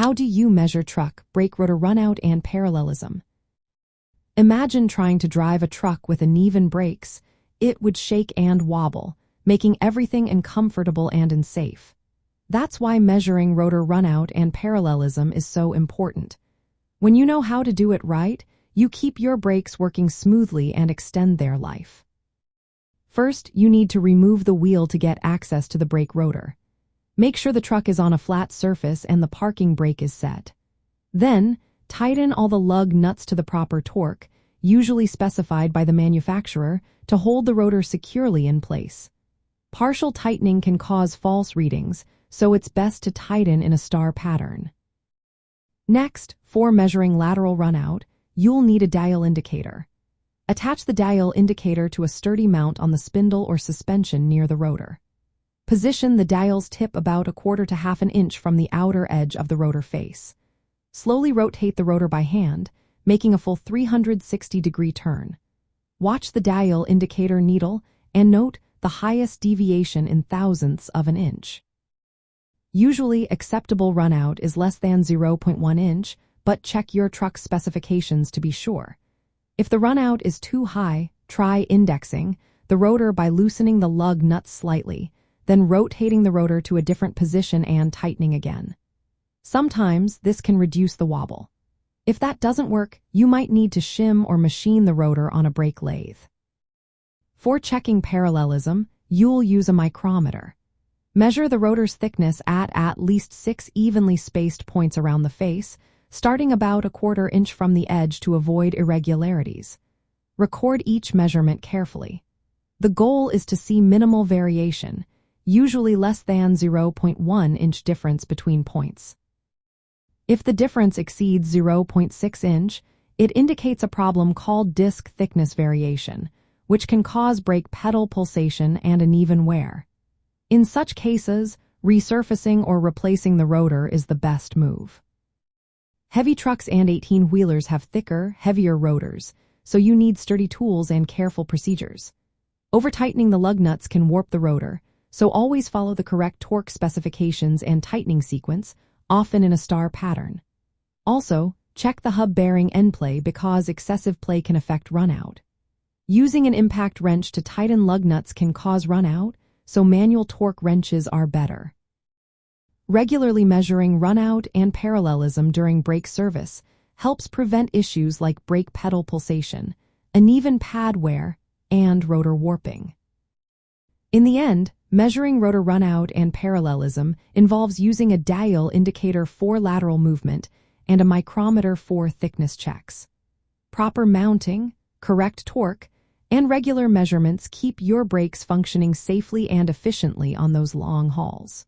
How do you measure truck, brake rotor runout, and parallelism? Imagine trying to drive a truck with uneven brakes. It would shake and wobble, making everything uncomfortable and unsafe. That's why measuring rotor runout and parallelism is so important. When you know how to do it right, you keep your brakes working smoothly and extend their life. First, you need to remove the wheel to get access to the brake rotor. Make sure the truck is on a flat surface and the parking brake is set. Then, tighten all the lug nuts to the proper torque, usually specified by the manufacturer, to hold the rotor securely in place. Partial tightening can cause false readings, so it's best to tighten in a star pattern. Next, for measuring lateral runout, you'll need a dial indicator. Attach the dial indicator to a sturdy mount on the spindle or suspension near the rotor. Position the dial's tip about 1/4 to 1/2 inch from the outer edge of the rotor face. Slowly rotate the rotor by hand, making a full 360-degree turn. Watch the dial indicator needle and note the highest deviation in thousandths of an inch. Usually, acceptable runout is less than 0.1 inch, but check your truck's specifications to be sure. If the runout is too high, try indexing the rotor by loosening the lug nuts slightly, then rotating the rotor to a different position and tightening again. Sometimes this can reduce the wobble. If that doesn't work, you might need to shim or machine the rotor on a brake lathe. For checking parallelism, you'll use a micrometer. Measure the rotor's thickness at least 6 evenly spaced points around the face, starting about 1/4 inch from the edge to avoid irregularities. Record each measurement carefully. The goal is to see minimal variation, usually less than 0.1 inch difference between points. If the difference exceeds 0.6 inch, it indicates a problem called disc thickness variation, which can cause brake pedal pulsation and uneven wear. In such cases, resurfacing or replacing the rotor is the best move. Heavy trucks and 18-wheelers have thicker, heavier rotors, so you need sturdy tools and careful procedures. Over-tightening the lug nuts can warp the rotor, so always follow the correct torque specifications and tightening sequence, often in a star pattern. Also, check the hub bearing end play because excessive play can affect runout. Using an impact wrench to tighten lug nuts can cause runout, so manual torque wrenches are better. Regularly measuring runout and parallelism during brake service helps prevent issues like brake pedal pulsation, uneven pad wear, and rotor warping. In the end, measuring rotor runout and parallelism involves using a dial indicator for lateral movement and a micrometer for thickness checks. Proper mounting, correct torque, and regular measurements keep your brakes functioning safely and efficiently on those long hauls.